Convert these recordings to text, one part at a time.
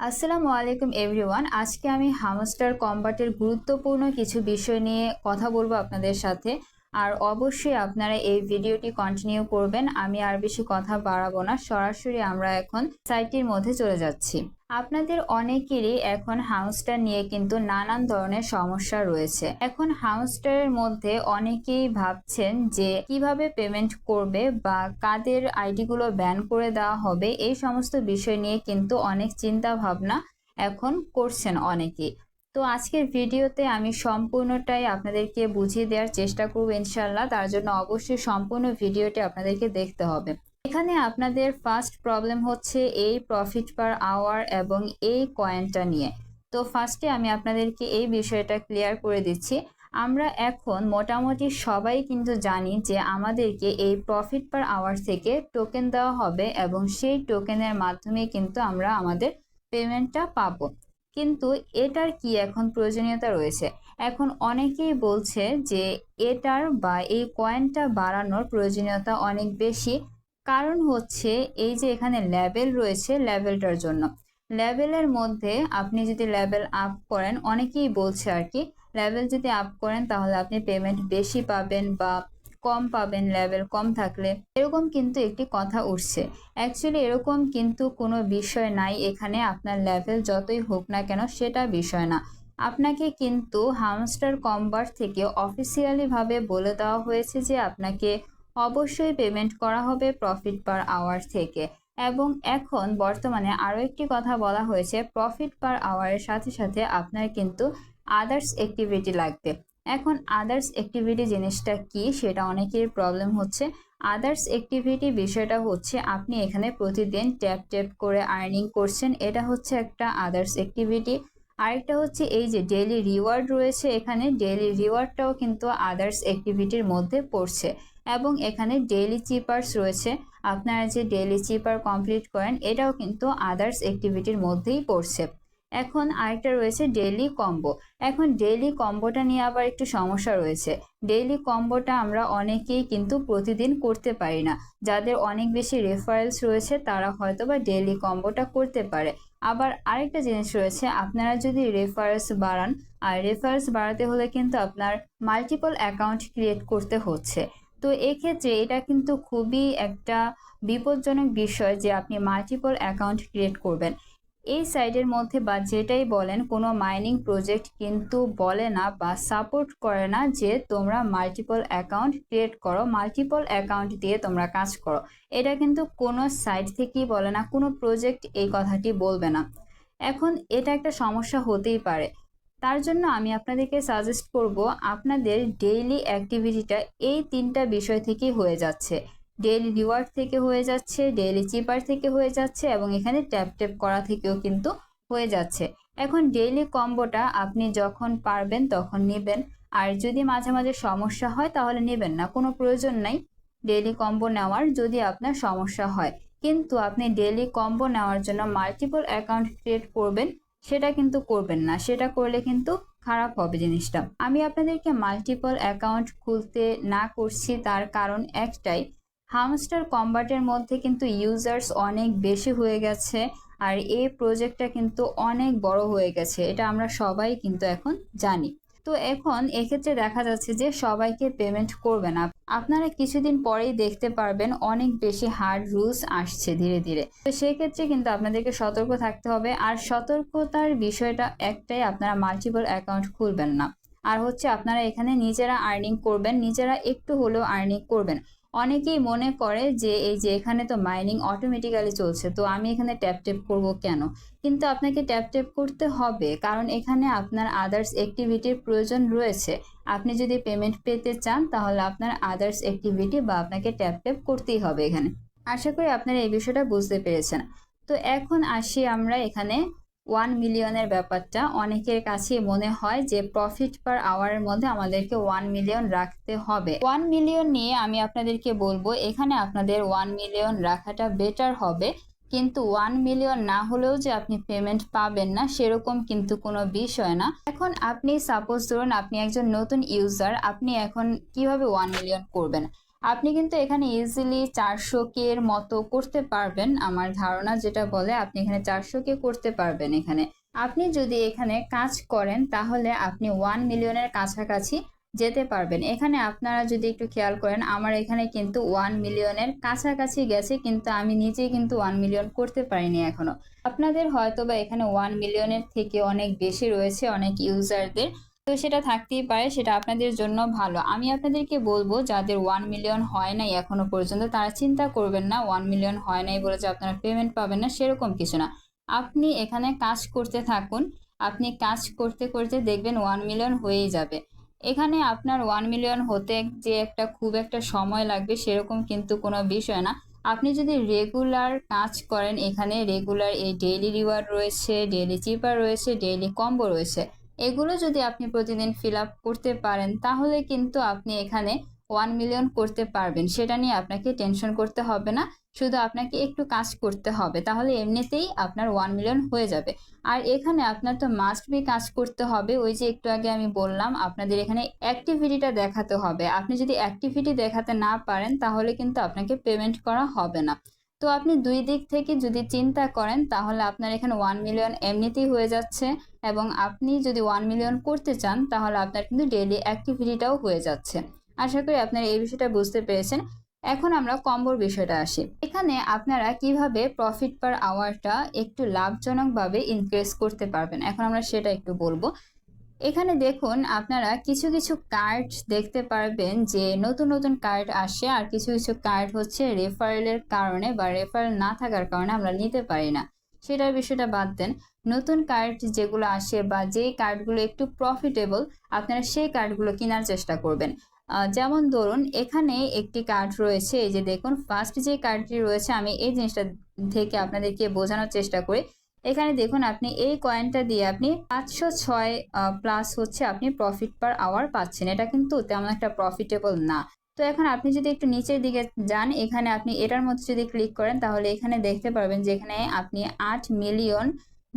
আসসালামু আলাইকুম এভরিওয়ান। আজকে আমি হামস্টার কম্বাটের গুরুত্বপূর্ণ কিছু বিষয় নিয়ে কথা বলবো আপনাদের সাথে। আর অবশ্যই আপনারা এই ভিডিওটি কন্টিনিউ করবেন। আমি আর বেশি কথা বাড়াবো না, সরাসরি আমরা এখন সাইটটির মধ্যে চলে যাচ্ছি। আপনাদের অনেকেরই এখন হামস্টার নিয়ে কিন্তু নানান ধরনের সমস্যা রয়েছে। এখন হামস্টারের মধ্যে অনেকেই ভাবছেন যে কিভাবে পেমেন্ট করবে বা কাদের আইডিগুলো ব্যান করে দেওয়া হবে, এই সমস্ত বিষয় নিয়ে কিন্তু অনেক চিন্তা ভাবনা এখন করছেন অনেকেই। তো আজকের ভিডিওতে আমি সম্পূর্ণটাই আপনাদেরকে বুঝিয়ে দেওয়ার চেষ্টা করব ইনশাল্লাহ। তার জন্য অবশ্যই সম্পূর্ণ ভিডিওটি আপনাদেরকে দেখতে হবে। এখানে আপনাদের ফার্স্ট প্রবলেম হচ্ছে এই প্রফিট পার আওয়ার এবং এই কয়েনটা নিয়ে। তো ফার্স্টে আমি আপনাদেরকে এই বিষয়টা ক্লিয়ার করে দিচ্ছি। আমরা এখন মোটামুটি সবাই কিন্তু জানি যে আমাদেরকে এই প্রফিট পার আওয়ার থেকে টোকেন দেওয়া হবে এবং সেই টোকেনের মাধ্যমে কিন্তু আমরা আমাদের পেমেন্টটা পাবো। কিন্তু এটার কি এখন প্রয়োজনীয়তা রয়েছে? এখন অনেকেই বলছে যে এটার বা এই কয়েনটা বাড়ানোর প্রয়োজনীয়তা অনেক বেশি। কারণ হচ্ছে এই যে এখানে লেভেল রয়েছে, লেভেলটার জন্য। লেভেলের মধ্যে আপনি যদি লেভেল আপ করেন, অনেকেই বলছে আর কি, লেভেল যদি আপ করেন তাহলে আপনি পেমেন্ট বেশি পাবেন বা কম পাবেন লেভেল কম থাকলে, এরকম কিন্তু একটি কথা উঠছে। অ্যাকচুয়ালি এরকম কিন্তু কোনো বিষয় নাই এখানে। আপনার লেভেল যতই হোক না কেন সেটা বিষয় না। আপনাকে কিন্তু হামস্টার কম্বার থেকে অফিসিয়ালি ভাবে বলে দেওয়া হয়েছে যে আপনাকে অবশ্যই পেমেন্ট করা হবে প্রফিট পার আওয়ার থেকে। এবং এখন বর্তমানে আরও একটি কথা বলা হয়েছে, প্রফিট পার আওয়ারের সাথে সাথে আপনার কিন্তু আদার্স অ্যাক্টিভিটি লাগবে। এখন আদার্স অ্যাক্টিভিটি জিনিসটা কি সেটা অনেকের প্রবলেম হচ্ছে। আদার্স অ্যাক্টিভিটি বিষয়টা হচ্ছে আপনি এখানে প্রতিদিন ট্যাপ ট্যাপ করে আর্নিং করছেন, এটা হচ্ছে একটা আদার্স অ্যাক্টিভিটি। আরেকটা হচ্ছে এই যে ডেইলি রিওয়ার্ড রয়েছে, এখানে ডেইলি রিওয়ার্ডটাও কিন্তু আদার্স অ্যাক্টিভিটির মধ্যে পড়ছে। এবং এখানে ডেইলি চিপার্স রয়েছে, আপনারা যে ডেইলি চিপার কমপ্লিট করেন এটাও কিন্তু আদার্স অ্যাক্টিভিটির মধ্যেই পড়ছে। এখন আরেকটা রয়েছে ডেইলি কম্বো। এখন ডেইলি কম্বোটা নিয়ে আবার একটু সমস্যা রয়েছে। ডেইলি কম্বোটা আমরা অনেকেই কিন্তু প্রতিদিন করতে পারি না। যাদের অনেক বেশি রেফারেলস রয়েছে তারা হয়তো বা ডেইলি কম্বোটা করতে পারে। আবার আরেকটা জিনিস রয়েছে, আপনারা যদি রেফারেন্স বাড়ান, আর রেফারেন্স বাড়াতে হলে কিন্তু আপনার মাল্টিপল অ্যাকাউন্ট ক্রিয়েট করতে হচ্ছে। তো এক্ষেত্রে এটা কিন্তু খুবই একটা বিপজ্জনক বিষয় যে আপনি মাল্টিপল অ্যাকাউন্ট ক্রিয়েট করবেন। এই সাইডের মধ্যে বা যেটাই বলেন, কোনো মাইনিং প্রজেক্ট কিন্তু বলে না বা সাপোর্ট করে না যে তোমরা মাল্টিপল অ্যাকাউন্ট ক্রিয়েট করো, মাল্টিপল অ্যাকাউন্ট দিয়ে তোমরা কাজ করো। এটা কিন্তু কোনো সাইট থেকেই বলে না, কোনো প্রজেক্ট এই কথাটি বলবে না। এখন এটা একটা সমস্যা হতেই পারে। তার জন্য আমি আপনাদেরকে সাজেস্ট করব, আপনাদের ডেইলি অ্যাক্টিভিটিটা এই তিনটা বিষয় থেকেই হয়ে যাচ্ছে। ডেইলি রিওয়ার্ড থেকে হয়ে যাচ্ছে, ডেইলি চিপার থেকে হয়ে যাচ্ছে, এবং এখানে ট্যাপ ট্যাপ করা থেকেও কিন্তু হয়ে যাচ্ছে। এখন ডেইলি কম্বোটা আপনি যখন পারবেন তখন নেবেন। আর যদি মাঝে মাঝে সমস্যা হয় তাহলে নেবেন না, কোনো প্রয়োজন নাই ডেইলি কম্বো নেওয়ার যদি আপনার সমস্যা হয়। কিন্তু আপনি ডেইলি কম্বো নেওয়ার জন্য মাল্টিপল অ্যাকাউন্ট ক্রিয়েট করবেন সেটা কিন্তু করবেন না, সেটা করলে কিন্তু খারাপ হবে জিনিসটা। আমি আপনাদেরকে মাল্টিপল অ্যাকাউন্ট খুলতে না করছি তার কারণ একটাই, হামস্টার কম্বাটের মধ্যে কিন্তু ইউজার্স অনেক বেশি হয়ে গেছে। আর এই প্রজেক্টটা কিন্তু অনেক বড় হয়ে গেছে, এটা আমরা সবাই কিন্তু এখন জানি। তো এখন এক্ষেত্রে দেখা যাচ্ছে যে সবাইকে পেমেন্ট করবে না। আপনারা কিছুদিন পরেই দেখতে পারবেন অনেক বেশি হার্ড রুলস আসছে ধীরে ধীরে। তো সেক্ষেত্রে কিন্তু আপনাদেরকে সতর্ক থাকতে হবে। আর সতর্কতার বিষয়টা একটাই, আপনারা মাল্টিপল অ্যাকাউন্ট খুলবেন না। আর হচ্ছে আপনারা এখানে নিজেরা আর্নিং করবেন, নিজেরা একটু হলেও আর্নিং করবেন। অনেকেই মনে করে যে এই যে এখানে তো মাইনিং অটোমেটিক্যালি চলছে, তো আমি এখানে ট্যাপ ট্যাপ করব কেন? কিন্তু আপনাকে ট্যাপ ট্যাপ করতে হবে, কারণ এখানে আপনার আদার্স অ্যাক্টিভিটির প্রয়োজন রয়েছে। আপনি যদি পেমেন্ট পেতে চান তাহলে আপনার আদার্স অ্যাক্টিভিটি বা আপনাকে ট্যাপ ট্যাপ করতেই হবে এখানে। আশা করি আপনারা এই বিষয়টা বুঝতে পেরেছেন। তো এখন আসি আমরা এখানে 1 মিলিয়নের ব্যাপারটা। অনেকের কাছে মনে হয় যে প্রফিট পার আওয়ারের মধ্যে আমাদেরকে 1 মিলিয়ন রাখতে হবে। 1 মিলিয়ন নিয়ে আমি আপনাদেরকে বলবো এখানে আপনাদের 1 মিলিয়ন রাখাটা বেটার হবে। কিন্তু 1 মিলিয়ন না হলেও যে আপনি পেমেন্ট পাবেন না সেরকম কিন্তু কোনো বিষয় না। এখন আপনি সাপোজ ধরুন আপনি একজন নতুন ইউজার, আপনি এখন কিভাবে 1 মিলিয়ন করবেন? আপনি কিন্তু এখানে ইজিলি 400K এর মতো করতে পারবেন। আমার ধারণা যেটা বলে আপনি এখানে 400K করতে পারবেন এখানে। আপনি যদি এখানে কাজ করেন তাহলে আপনি 1 মিলিয়নের কাছাকাছি যেতে পারবেন। এখানে আপনারা যদি একটু খেয়াল করেন আমার এখানে কিন্তু 1 মিলিয়নের কাছাকাছি গেছে, কিন্তু আমি নিজেই কিন্তু 1 মিলিয়ন করতে পারিনি এখনো। আপনাদের হয়তোবা এখানে 1 মিলিয়নের থেকে অনেক বেশি রয়েছে অনেক ইউজারদের, তো সেটা থাকতেই পারে, সেটা আপনাদের জন্য ভালো। আমি আপনাদেরকে বলবো যাদের 1 মিলিয়ন হয় নাই এখনো পর্যন্ত তারা চিন্তা করবেন না 1 মিলিয়ন হয় নাই বলে যে আপনারা পেমেন্ট পাবেন না, সেরকম কিছু না। আপনি এখানে কাজ করতে থাকুন, আপনি কাজ করতে করতে দেখবেন 1 মিলিয়ন হয়েই যাবে। এখানে আপনার 1 মিলিয়ন হতে যে একটা খুব একটা সময় লাগবে সেরকম কিন্তু কোনো বিষয় না। আপনি যদি রেগুলার কাজ করেন, এখানে রেগুলার এই ডেইলি রিওয়ার্ড রয়েছে, ডেইলি চিপার রয়েছে, ডেইলি কম্বো রয়েছে, এগুলো যদি আপনি প্রতিদিন ফিল আপ করতে পারেন তাহলে কিন্তু আপনি এখানে 1 মিলিয়ন করতে পারবেন। সেটা নিয়ে আপনাকে টেনশন করতে হবে না, শুধু আপনাকে একটু কাজ করতে হবে, তাহলে এমনিতেই আপনার 1 মিলিয়ন হয়ে যাবে। আর এখানে আপনার তো মাস্ট বি কাজ করতে হবে। ওই যে একটু আগে আমি বললাম আপনাদের এখানে অ্যাক্টিভিটিটা দেখাতে হবে। আপনি যদি অ্যাক্টিভিটি দেখাতে না পারেন তাহলে কিন্তু আপনাকে পেমেন্ট করা হবে না। তো আপনি দুই দিক থেকে যদি চিন্তা করেন তাহলে আপনার এখানে 1 মিলিয়ন এমনিতেই হয়ে যাচ্ছে, এবং আপনি যদি 1 মিলিয়ন করতে চান তাহলে আপনার কিন্তু ডেইলি অ্যাক্টিভিটিটাও হয়ে যাচ্ছে। আশা করি আপনারা এই বিষয়টা বুঝতে পেরেছেন। এখন আমরা কম্বোর বিষয়টা আসি। এখানে আপনারা কিভাবে প্রফিট পার আওয়ারটা একটু লাভজনকভাবে ইনক্রিজ করতে পারবেন, এখন আমরা সেটা একটু বলবো। এখানে দেখুন আপনারা কিছু কিছু কার্ড দেখতে পারবেন যে নতুন নতুন কার্ড আসে, আর কিছু কিছু কার্ড হচ্ছে রেফারেলের কারণে বা রেফারেল না থাকার কারণে আমরা নিতে পারি না। সেটার বিষয়টা বাদ দেন, নতুন কার্ড যেগুলো আসে বা যেই কার্ডগুলো একটু প্রফিটেবল আপনারা সেই কার্ডগুলো কেনার চেষ্টা করবেন। যেমন ধরুন এখানে একটি কার্ড রয়েছে, এই যে দেখুন ফার্স্ট যে কার্ডটি রয়েছে, আমি এই জিনিসটা থেকে আপনাদেরকে বোঝানোর চেষ্টা করি। এখানে দেখুন আপনি এই কয়েনটা দিয়ে আপনি 506 প্লাস হচ্ছে আপনি প্রফিট পার আওয়ার পাচ্ছেন। এটা কিন্তু তেমন একটা প্রফিটেবল না। তো এখন আপনি যদি একটু নিচের দিকে যান, এখানে আপনি এটার মধ্যে যদি ক্লিক করেন তাহলে এখানে দেখতে পারবেন যে এখানে আপনি 8 মিলিয়ন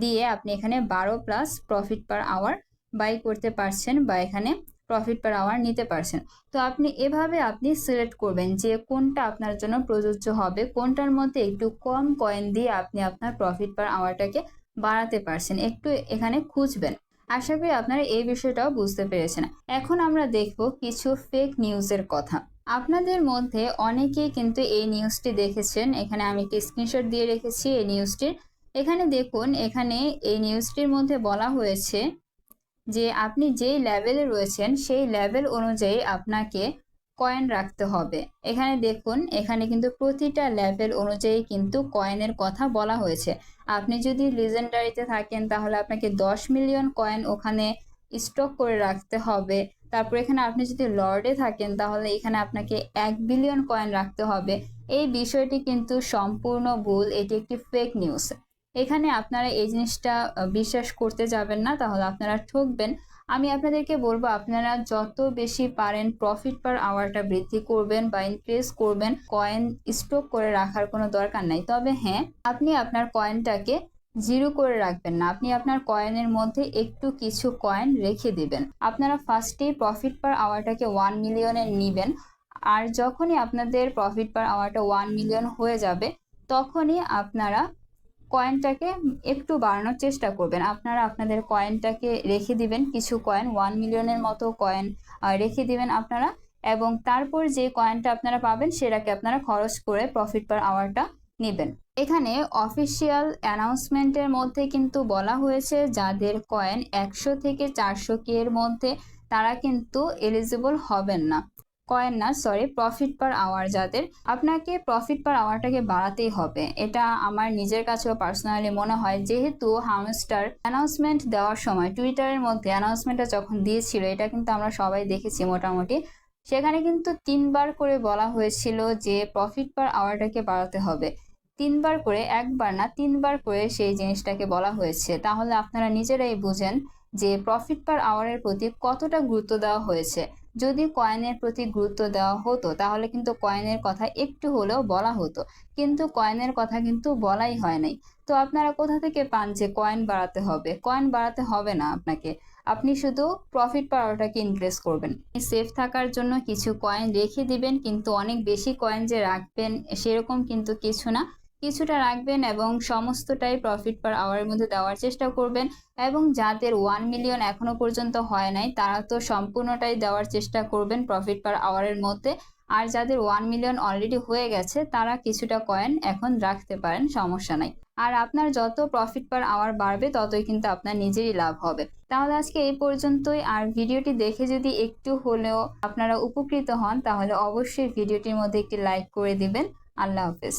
দিয়ে আপনি এখানে 12 plus profit per hour buy করতে পারছেন, বা এখানে প্রফিট পার আওয়ার নিতে পারছেন। তো আপনি এভাবে আপনি সিলেক্ট করবেন যে কোনটা আপনার জন্য প্রযোজ্য হবে, কোনটার মধ্যে একটু কম কয়েন দিয়ে আপনি আপনার প্রফিট পার আওয়ারটাকে বাড়াতে পারছেন, একটু এখানে খুঁজবেন। আশা করি আপনারা এই বিষয়টাও বুঝতে পেরেছেন। এখন আমরা দেখব কিছু ফেক নিউজের কথা। আপনাদের মধ্যে অনেকেই কিন্তু এই নিউজটি দেখেছেন, এখানে আমি একটি স্ক্রিনশট দিয়ে রেখেছি এই নিউজটির। এখানে দেখুন এখানে এই নিউজটির মধ্যে বলা হয়েছে যে আপনি যেই লেভেলে রয়েছেন সেই লেভেল অনুযায়ী আপনাকে কয়েন রাখতে হবে। এখানে দেখুন এখানে কিন্তু প্রতিটা লেভেল অনুযায়ী কিন্তু কয়েনের কথা বলা হয়েছে। আপনি যদি লিজেন্ডারিতে থাকেন তাহলে আপনাকে 10 মিলিয়ন কয়েন ওখানে স্টক করে রাখতে হবে। তারপর এখানে আপনি যদি লর্ডে থাকেন তাহলে এখানে আপনাকে 1 বিলিয়ন কয়েন রাখতে হবে। এই বিষয়টি কিন্তু সম্পূর্ণ ভুল, এটি একটি ফেক নিউজ। এখানে আপনারা এই জিনিসটা বিশ্বাস করতে যাবেন না, তাহলে আপনারা ঠকবেন। আমি আপনাদেরকে বলবো আপনারা যত বেশি পারেন প্রফিট পার আওয়ারটা বৃদ্ধি করবেন বা ইনক্রিজ করবেন। কয়েন স্টক করে রাখার কোনো দরকার নাই, তবে হ্যাঁ আপনি আপনার কয়েনটাকে জিরো করে রাখবেন না, আপনি আপনার কয়েনের মধ্যে একটু কিছু কয়েন রেখে দিবেন। আপনারা ফার্স্টেই প্রফিট পার আওয়ারটাকে 1 মিলিয়নে নিবেন, আর যখনই আপনাদের প্রফিট পার আওয়ারটা 1 মিলিয়ন হয়ে যাবে তখনই আপনারা কয়েনটাকে একটু বাড়ানোর চেষ্টা করবেন। আপনারা আপনাদের কয়েনটাকে রেখে দিবেন, কিছু কয়েন 1 মিলিয়নের মতো কয়েন রেখে দিবেন আপনারা, এবং তারপর যে কয়েনটা আপনারা পাবেন সেটাকে আপনারা খরচ করে প্রফিট পার আওয়ারটা নেবেন। এখানে অফিসিয়াল অ্যানাউন্সমেন্টের মধ্যে কিন্তু বলা হয়েছে যাদের কয়েন 100 থেকে 400K এর মধ্যে তারা কিন্তু এলিজিবল হবেন না, কয়েন না সরি প্রফিট পার আওয়ার যাদের, আপনাকে প্রফিট পার আওয়ারটাকে বাড়াতেই হবে। এটা আমার নিজের কাছেও পার্সোনালি মনে হয়, যেহেতু হামস্টার অ্যানাউন্সমেন্ট দেওয়ার সময় টুইটারের মধ্যে অ্যানাউন্সমেন্টটা যখন দিয়েছিল এটা কিন্তু আমরা সবাই দেখেছি মোটামুটি, সেখানে কিন্তু 3বার করে বলা হয়েছিল যে প্রফিট পার আওয়ারটাকে বাড়াতে হবে। 3বার করে, একবার না 3বার করে সেই জিনিসটাকে বলা হয়েছে। তাহলে আপনারা নিজেরাই বুঝেন যে প্রফিট পার আওয়ারের প্রতি কতটা গুরুত্ব দেওয়া হয়েছে। যদি কয়েনের প্রতি গুরুত্ব দেওয়া হতো তাহলে কিন্তু কয়েনের কথা একটু হলেও বলা হতো, কিন্তু কয়েনের কথা কিন্তু বলাই হয় নাই। তো আপনারা কোথা থেকে পান যে কয়েন বাড়াতে হবে? কয়েন বাড়াতে হবে না আপনাকে। আপনি শুধু প্রফিট পার আওয়ারটাকে ইনক্রিজ করবেন। সেফ থাকার জন্য কিছু কয়েন রেখে দিবেন, কিন্তু অনেক বেশি কয়েন যে রাখবেন সেরকম কিন্তু কিছু না। কিছুটা রাখবেন এবং সমস্তটাই প্রফিট পার আওয়ারের মধ্যে দেওয়ার চেষ্টা করবেন। এবং যাদের 1 মিলিয়ন এখনো পর্যন্ত হয় নাই তারা তো সম্পূর্ণটাই দেওয়ার চেষ্টা করবেন প্রফিট পার আওয়ারের মধ্যে। আর যাদের 1 মিলিয়ন অলরেডি হয়ে গেছে তারা কিছুটা কয়েন এখন রাখতে পারেন, সমস্যা নাই। আর আপনার যত প্রফিট পার আওয়ার বাড়বে ততই কিন্তু আপনার নিজেরই লাভ হবে। তাহলে আজকে এই পর্যন্তই। আর ভিডিওটি দেখে যদি একটু হলেও আপনারা উপকৃত হন তাহলে অবশ্যই ভিডিওটির মধ্যে একটি লাইক করে দিবেন। আল্লাহ হাফেজ।